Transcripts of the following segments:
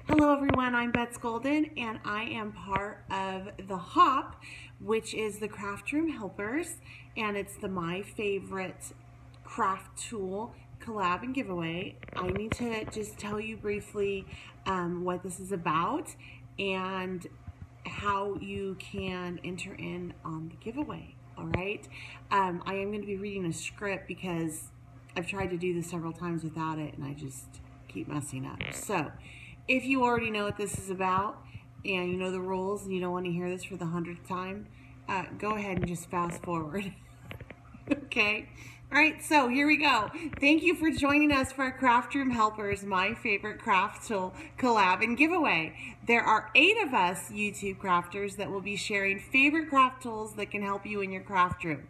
Hello everyone, I'm Bets Golden and I am part of the HOP, which is the Craft Room Helpers, and it's my favorite craft tool collab and giveaway. I need to just tell you briefly what this is about and how you can enter in on the giveaway. All right, I am going to be reading a script because I've tried to do this several times without it and I just keep messing up. So if you already know what this is about and you know the rules and you don't want to hear this for the 100th time, go ahead and just fast forward. Okay? All right, so here we go. Thank you for joining us for our Craft Room Helpers, my favorite craft tool collab and giveaway. There are 8 of us YouTube crafters that will be sharing favorite craft tools that can help you in your craft room.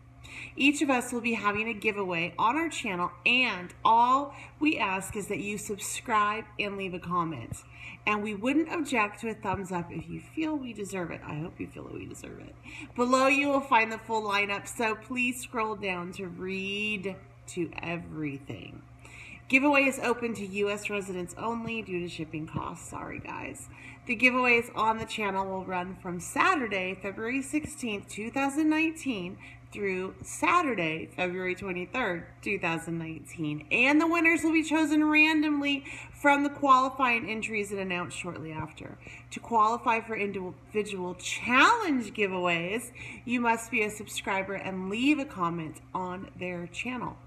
Each of us will be having a giveaway on our channel, and all we ask is that you subscribe and leave a comment. And we wouldn't object to a thumbs up if you feel we deserve it. I hope you feel that we deserve it. Below you will find the full lineup, so please scroll down to read to everything. Giveaway is open to U.S. residents only due to shipping costs. Sorry, guys. The giveaways on the channel will run from Saturday, February 16th, 2019 through Saturday, February 23rd, 2019. And the winners will be chosen randomly from the qualifying entries and announced shortly after. To qualify for individual challenge giveaways, you must be a subscriber and leave a comment on their channel.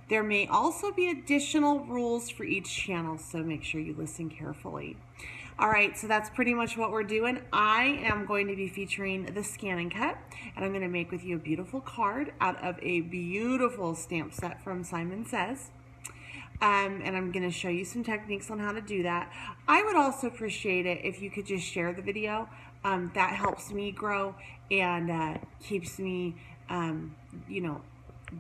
There may also be additional rules for each channel, so make sure you listen carefully. All right, so that's pretty much what we're doing. I am going to be featuring the Scan and Cut, and I'm going to make with you a beautiful card out of a beautiful stamp set from Simon Says. And I'm going to show you some techniques on how to do that. I would also appreciate it if you could just share the video. That helps me grow and keeps me, you know,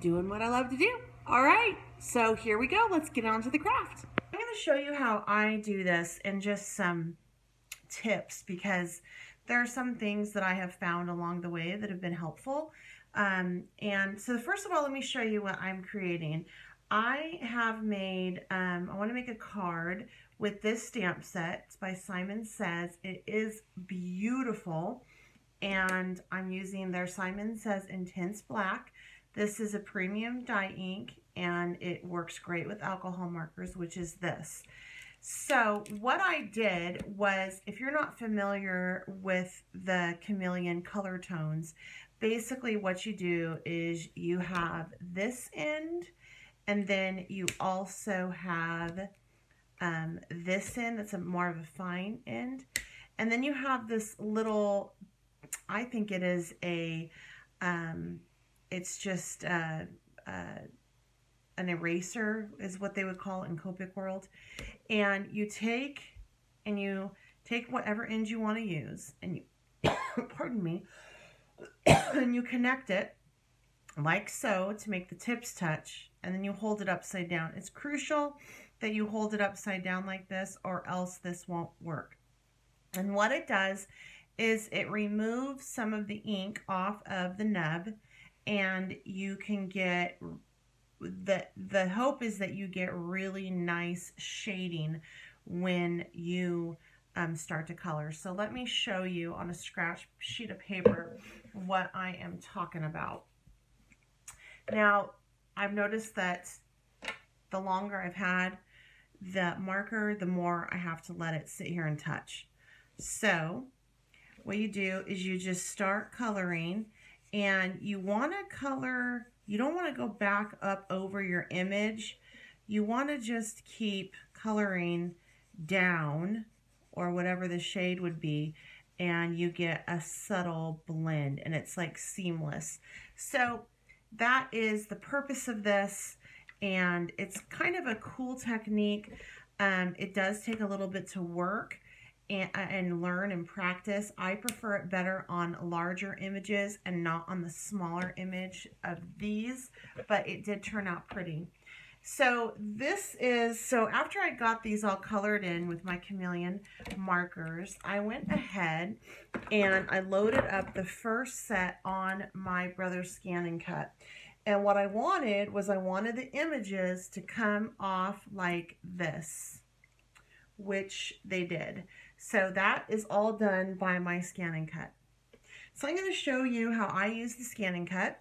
doing what I love to do. All right, so here we go. Let's get on to the craft. I'm going to show you how I do this and just some tips because there are some things that I have found along the way that have been helpful. And so first of all, let me show you what I'm creating. I have made, I want to make a card with this stamp set. It's by Simon Says. It is beautiful, and I'm using their Simon Says Intense Black. This is a premium dye ink, and it works great with alcohol markers, which is this. So what I did was, if you're not familiar with the Chameleon color tones, basically what you do is you have this end, and then you also have this end that's more of a fine end. And then you have this little, I think it is a, it's just an eraser is what they would call it in Copic world. And you take whatever end you want to use, and you, pardon me, and you connect it like so to make the tips touch, and then you hold it upside down. It's crucial that you hold it upside down like this, or else this won't work. And what it does is it removes some of the ink off of the nub, and you can get, the hope is that you get really nice shading when you start to color. So let me show you on a scratch sheet of paper what I am talking about. Now, I've noticed that the longer I've had the marker, the more I have to let it sit here and touch. So what you do is you just start coloring, and you want to color, you don't want to go back up over your image. You want to just keep coloring down, or whatever the shade would be, and you get a subtle blend, and it's like seamless. So that is the purpose of this, and it's kind of a cool technique. It does take a little bit to work and learn and practice. I prefer it better on larger images and not on the smaller image of these, but it did turn out pretty. So this is, so after I got these all colored in with my Chameleon markers, I went ahead and I loaded up the first set on my Brother Scan and Cut. And what I wanted was, I wanted the images to come off like this, which they did. So that is all done by my ScanNCut. So I'm going to show you how I use the ScanNCut,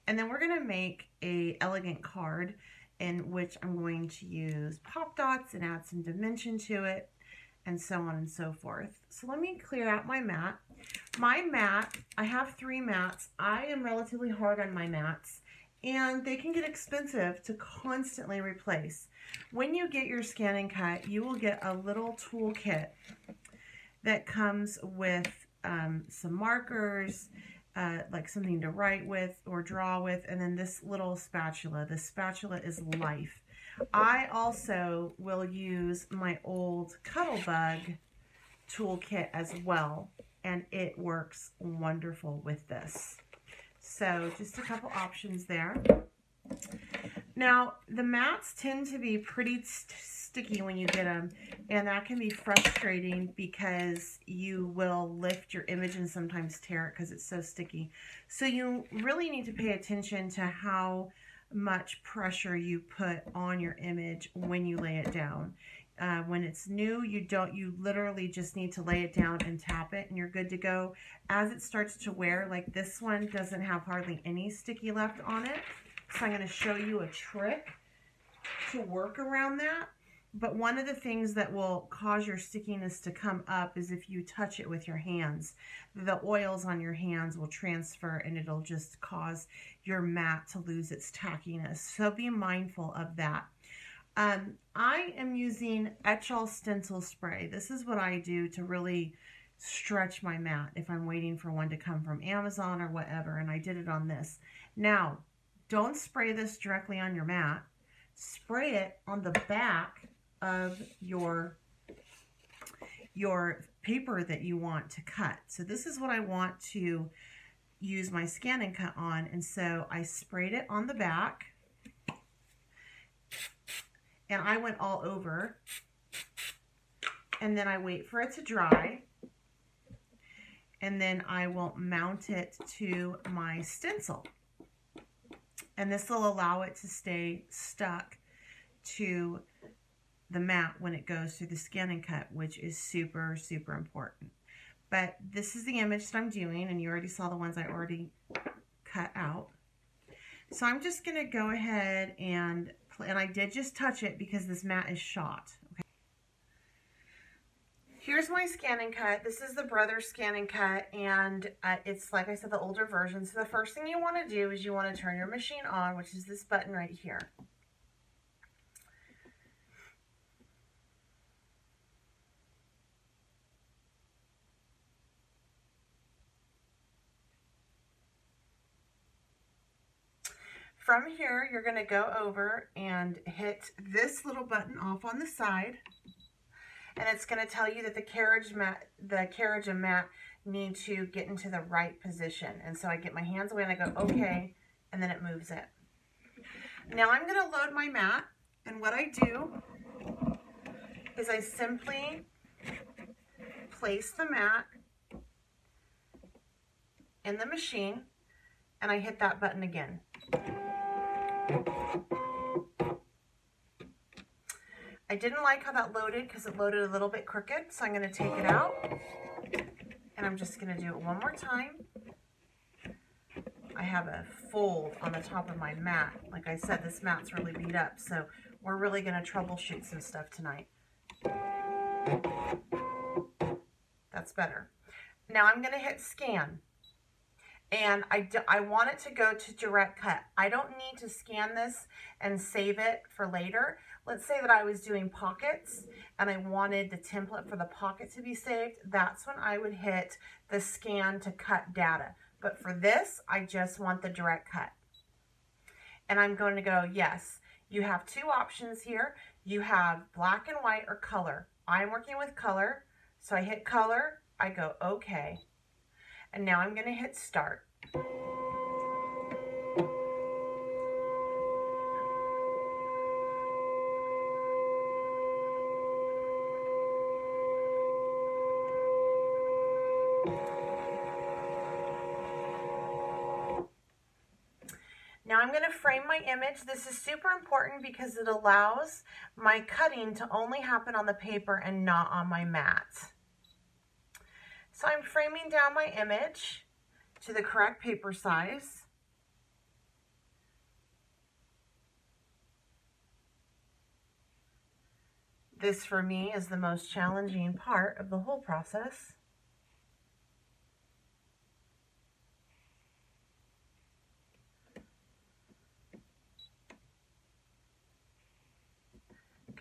and then we're going to make a elegant card in which I'm going to use pop dots and add some dimension to it, and so on and so forth. So let me clear out my mat. My mat, I have 3 mats. I am relatively hard on my mats, and they can get expensive to constantly replace. When you get your ScanNCut, you will get a little toolkit that comes with some markers, like something to write with or draw with, and then this little spatula. The spatula is life. I also will use my old Cuttlebug toolkit as well, and it works wonderful with this. So just a couple options there. Now, the mats tend to be pretty sticky when you get them, and that can be frustrating because you will lift your image and sometimes tear it because it's so sticky. So you really need to pay attention to how much pressure you put on your image when you lay it down. When it's new, you literally just need to lay it down and tap it and you're good to go. As it starts to wear, like this one doesn't have hardly any sticky left on it. So I'm going to show you a trick to work around that. But one of the things that will cause your stickiness to come up is if you touch it with your hands. The oils on your hands will transfer and it'll just cause your mat to lose its tackiness. So be mindful of that. I am using Etchall Stencil Spray. This is what I do to really stretch my mat if I'm waiting for one to come from Amazon or whatever, and I did it on this. Now, don't spray this directly on your mat. Spray it on the back of your paper that you want to cut. So this is what I want to use my ScanNCut on, and so I sprayed it on the back, and I went all over, and then I wait for it to dry, and then I will mount it to my stencil. And this will allow it to stay stuck to the mat when it goes through the ScanNCut, which is super, super important. But this is the image that I'm doing, and you already saw the ones I already cut out. So I'm just going to go ahead and I did just touch it because this mat is shot. Okay. Here's my ScanNCut. This is the Brother ScanNCut, and it's, like I said, the older version. So the first thing you want to do is you want to turn your machine on, which is this button right here. From here, you're going to go over and hit this little button off on the side, and it's going to tell you that the carriage and mat need to get into the right position. And so I get my hands away and I go, okay, and then it moves it. Now I'm going to load my mat, and what I do is I simply place the mat in the machine, and I hit that button again. I didn't like how that loaded because it loaded a little bit crooked, so I'm going to take it out, and I'm just going to do it one more time. I have a fold on the top of my mat. Like I said, this mat's really beat up, so we're really going to troubleshoot some stuff tonight. That's better. Now I'm going to hit scan. And I want it to go to direct cut. I don't need to scan this and save it for later. Let's say that I was doing pockets and I wanted the template for the pocket to be saved. That's when I would hit the scan to cut data. But for this, I just want the direct cut. And I'm going to go, yes. You have 2 options here. You have black and white or color. I'm working with color. So I hit color, I go okay. And now I'm going to hit start. Now Now I'm going to frame my image. This is super important because it allows my cutting to only happen on the paper and not on my mat. So I'm framing down my image to the correct paper size. This for me is the most challenging part of the whole process.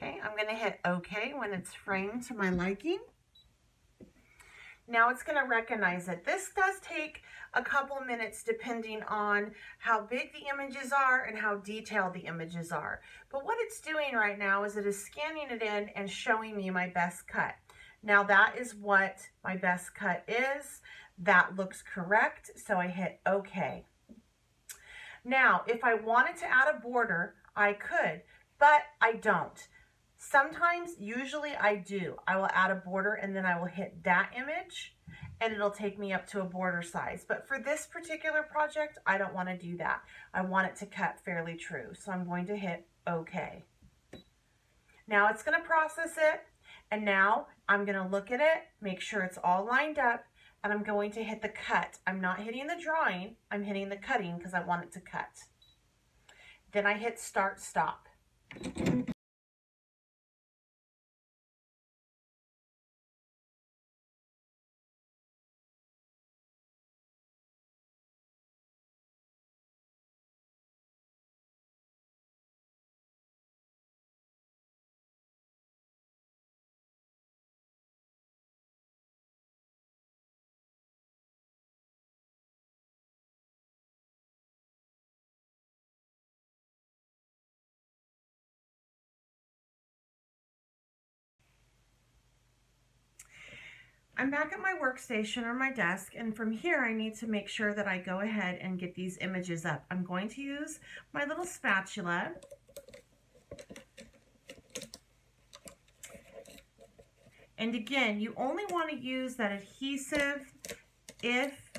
Okay, I'm going to hit OK when it's framed to my liking. Now it's going to recognize it. This does take a couple minutes depending on how big the images are and how detailed the images are. But what it's doing right now is it is scanning it in and showing me my best cut. Now that is what my best cut is. That looks correct, so I hit OK. Now, if I wanted to add a border, I could, but I don't. Sometimes, usually I do. I will add a border and then I will hit that image and it'll take me up to a border size. But for this particular project, I don't want to do that. I want it to cut fairly true. So I'm going to hit OK. Now it's going to process it. And now I'm going to look at it, make sure it's all lined up, and I'm going to hit the cut. I'm not hitting the drawing, I'm hitting the cutting because I want it to cut. Then I hit start, stop. I'm back at my workstation or my desk, and from here I need to make sure that I go ahead and get these images up. I'm going to use my little spatula. And again, you only want to use that adhesive if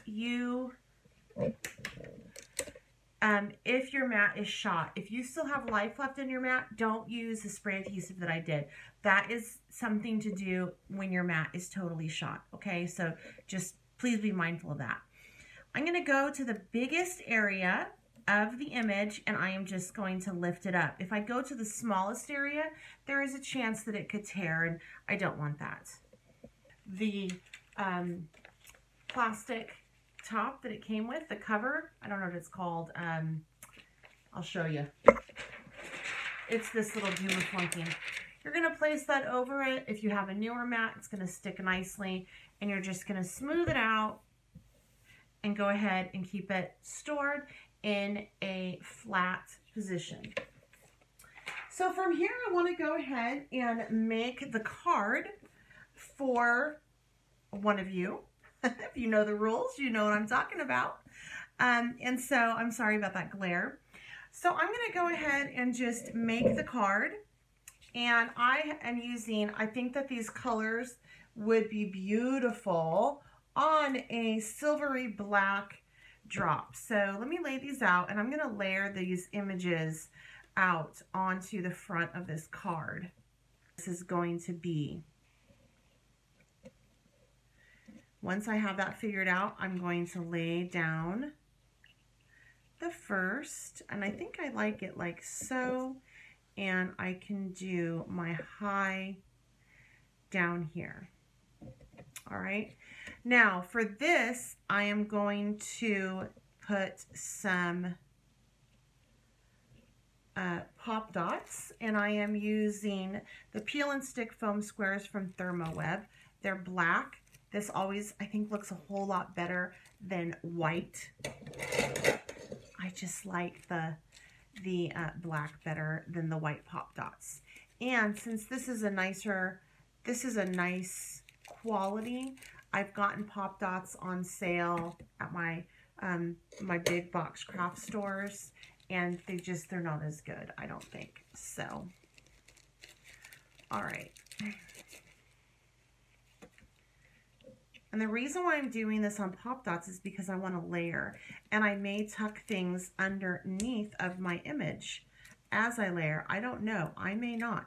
your mat is shot. If you still have life left in your mat, don't use the spray adhesive that I did. That is something to do when your mat is totally shot, okay? So just please be mindful of that. I'm going to go to the biggest area of the image and I am just going to lift it up. If I go to the smallest area, there is a chance that it could tear, and I don't want that. The plastic top that it came with, the cover, I don't know what it's called. I'll show you. It's this little Dumaflunking. You're going to place that over it. If you have a newer mat, it's going to stick nicely, and you're just going to smooth it out and go ahead and keep it stored in a flat position. So from here, I want to go ahead and make the card for one of you. If you know the rules, you know what I'm talking about. And so I'm sorry about that glare. So I'm going to go ahead and just make the card. And I am using, I think that these colors would be beautiful on a silvery black drop. So let me lay these out, and I'm going to layer these images out onto the front of this card. This is going to be, once I have that figured out, I'm going to lay down the first, and I think I like it like so, and I can do my high down here. All right, now for this, I am going to put some pop dots, and I am using the Peel and Stick foam squares from ThermoWeb. They're black. This always, I think, looks a whole lot better than white. I just like the black better than the white pop dots. And since this is a nice quality, I've gotten pop dots on sale at my my big box craft stores, and they're not as good, I don't think. So, all right. And the reason why I'm doing this on Pop Dots is because I want to layer, and I may tuck things underneath of my image as I layer. I don't know. I may not.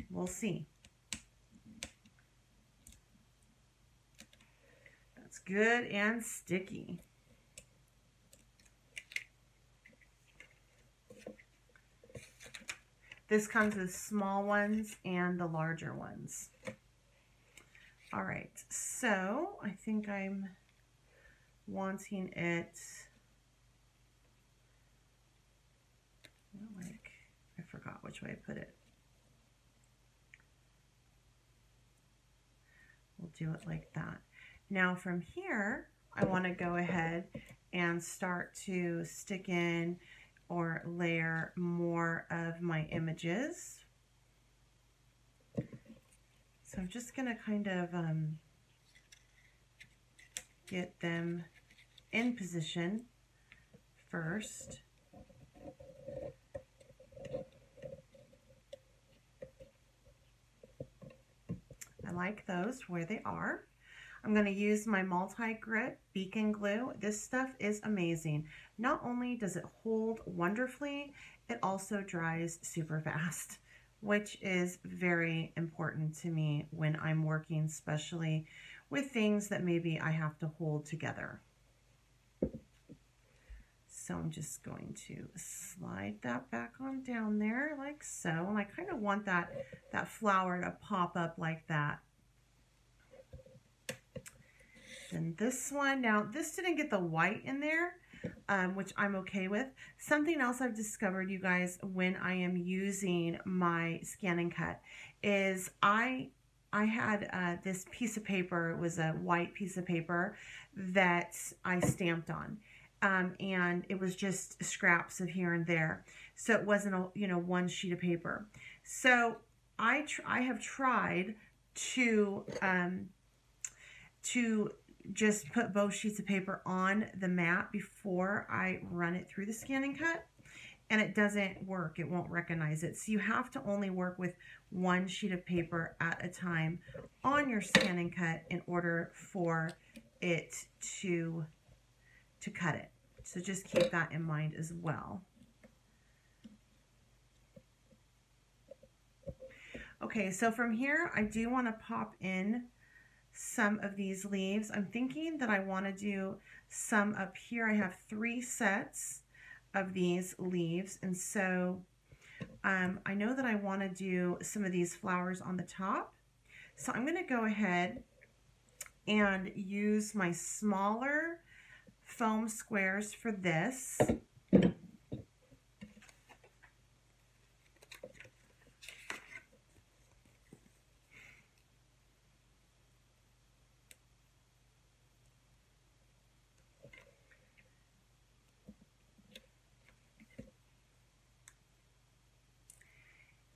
We'll see. That's good and sticky. This comes with small ones and the larger ones. All right, so I think I'm wanting it like, I forgot which way I put it. We'll do it like that. Now from here, I want to go ahead and start to stick in or layer more of my images. So I'm just going to kind of get them in position first. I like those where they are. I'm going to use my multi-grit beacon glue. This stuff is amazing. Not only does it hold wonderfully, it also dries super fast, which is very important to me when I'm working, especially with things that maybe I have to hold together. So I'm just going to slide that back on down there like so. And I kind of want that flower to pop up like that. And this one, now this didn't get the white in there, which I'm okay with. Something else I've discovered, you guys, when I am using my ScanNCut is I had this piece of paper. It was a white piece of paper that I stamped on. And it was just scraps of here and there. So it wasn't a, one sheet of paper. So I have tried to just put both sheets of paper on the mat before I run it through the ScanNCut, and it doesn't work. It won't recognize it. So you have to only work with one sheet of paper at a time on your ScanNCut in order for it to cut it. So just keep that in mind as well. Okay, so from here, I do want to pop in some of these leaves. I'm thinking that I want to do some up here. I have 3 sets of these leaves, and so I know that I want to do some of these flowers on the top. So I'm going to go ahead and use my smaller foam squares for this.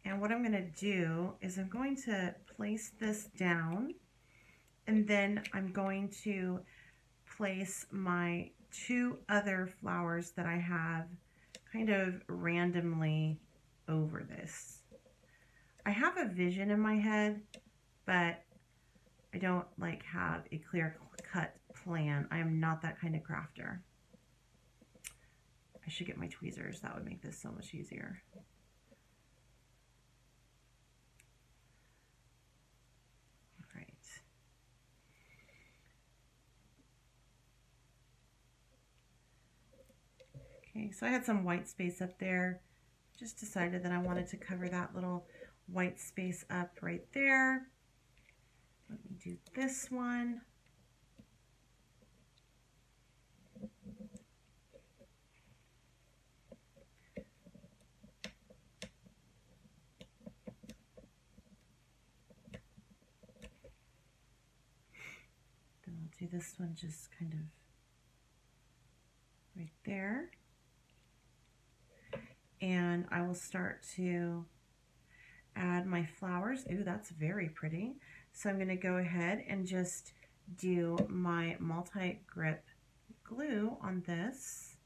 And what I'm going to do is I'm going to place this down, and then I'm going to place my 2 other flowers that I have kind of randomly over this. I have a vision in my head, but I don't have a clear cut plan. I am not that kind of crafter. I should get my tweezers. That would make this so much easier. Okay, so I had some white space up there. Just decided that I wanted to cover that little white space up right there. Let me do this one. Then I'll do this one just kind of right there. And I will start to add my flowers. Ooh, that's very pretty. So I'm going to go ahead and just do my multi-grip glue on this.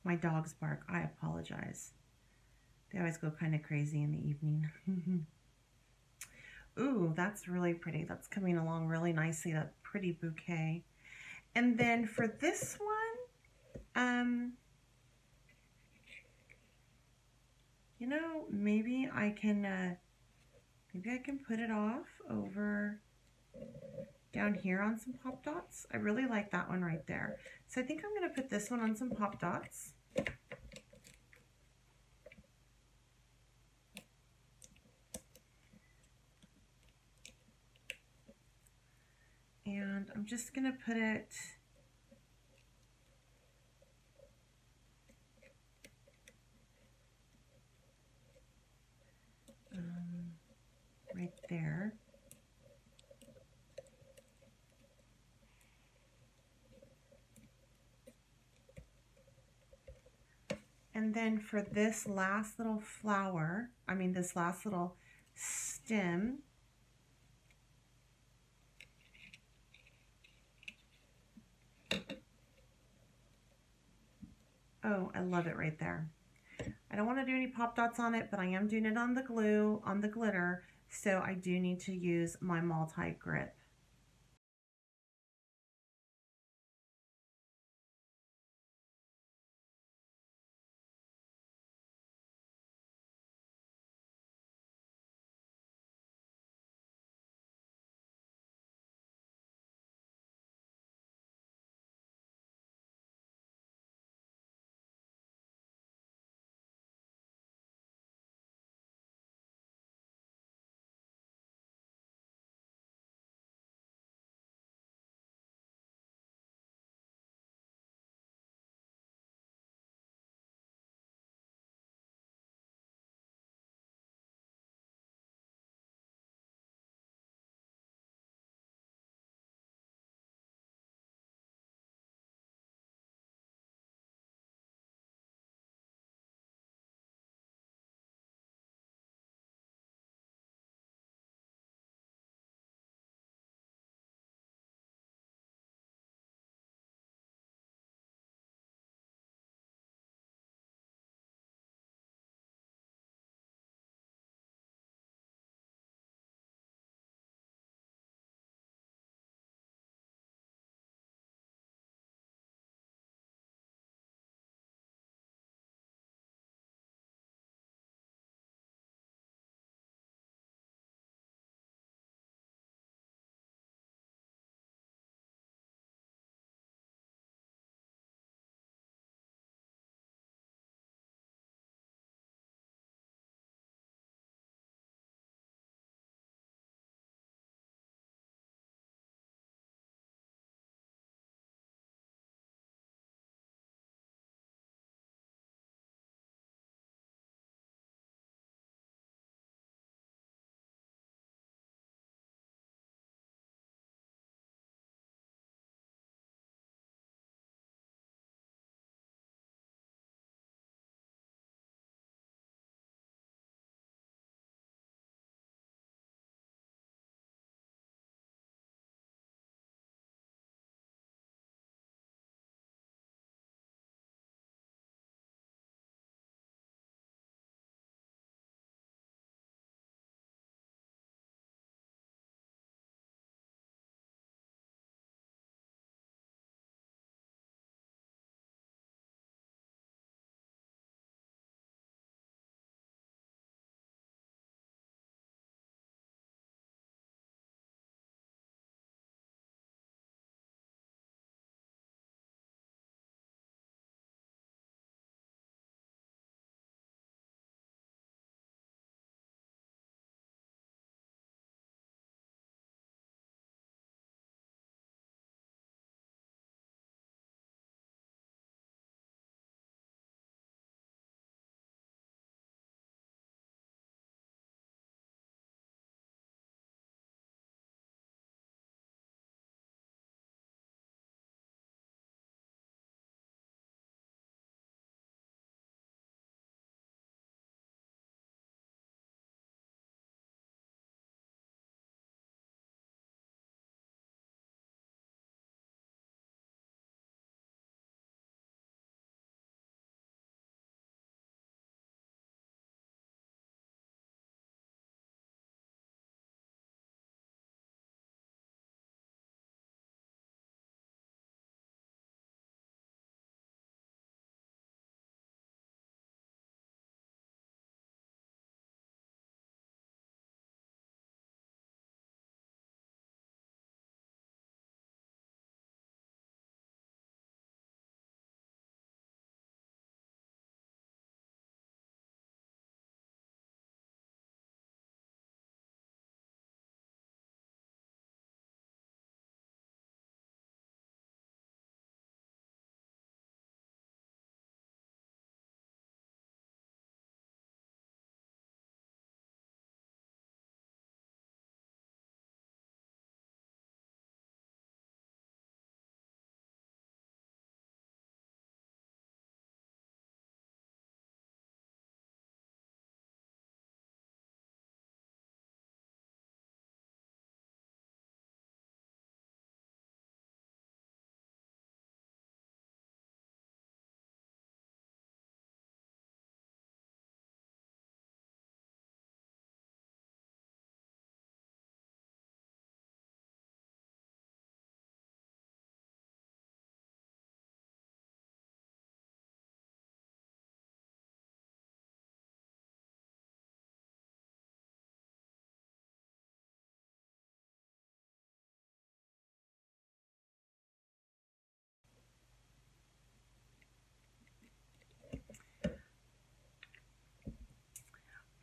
My dogs bark. I apologize. They always go kind of crazy in the evening. Ooh, that's really pretty. That's coming along really nicely, that pretty bouquet. And then for this one, you know, maybe I can put it off over down here on some pop dots. I really like that one right there. So I think I'm going to put this one on some pop dots. And I'm just going to put it right there. And then for this last little flower, this last little stem, oh, I love it right there. I don't want to do any pop dots on it, but I am doing it on the glue, on the glitter, so I do need to use my multi-grip.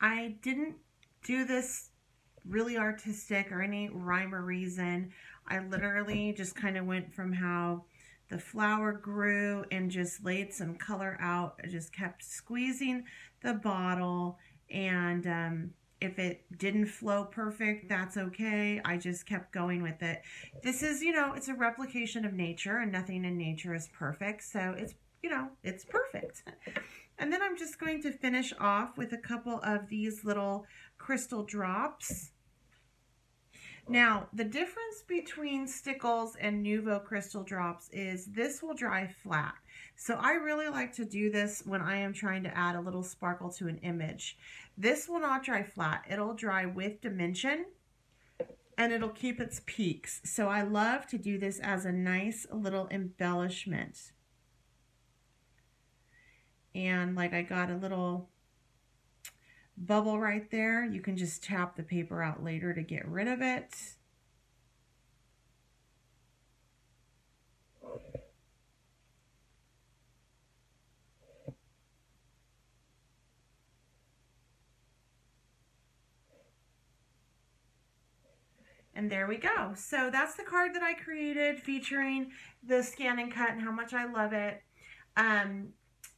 I didn't do this really artistic or any rhyme or reason. I literally just kind of went from how the flower grew and just laid some color out. I just kept squeezing the bottle, and if it didn't flow perfect, that's okay. I just kept going with it. This is, you know, it's a replication of nature, and nothing in nature is perfect. So it's, you know, it's perfect. And then I'm just going to finish off with a couple of these little crystal drops. Now, the difference between Stickles and Nuvo crystal drops is this will dry flat. So I really like to do this when I am trying to add a little sparkle to an image. This will not dry flat. It'll dry with dimension, and it'll keep its peaks. So I love to do this as a nice little embellishment. And like I got a little bubble right there. You can just tap the paper out later to get rid of it. And there we go. So that's the card that I created featuring the scan and cut and how much I love it.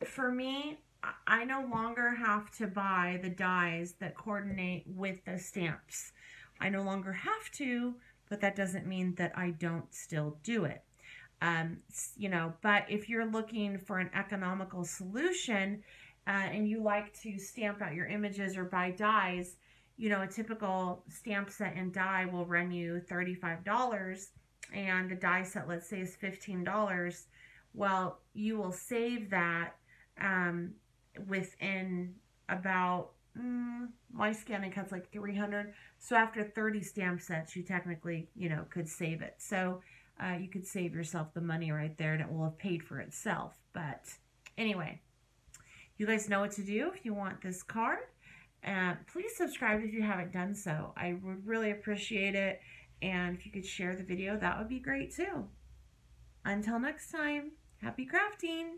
For me, I no longer have to buy the dies that coordinate with the stamps. I no longer have to, but that doesn't mean that I don't still do it. You know, but if you're looking for an economical solution and you like to stamp out your images or buy dies, you know, a typical stamp set and die will run you $35, and the die set, let's say, is $15. Well, you will save that within about, my scan and cut's like 300. So after 30 stamp sets, you technically, you know, could save it. So you could save yourself the money right there, and it will have paid for itself. But anyway, you guys know what to do if you want this card. Please subscribe if you haven't done so. I would really appreciate it. And if you could share the video, that would be great too. Until next time, happy crafting!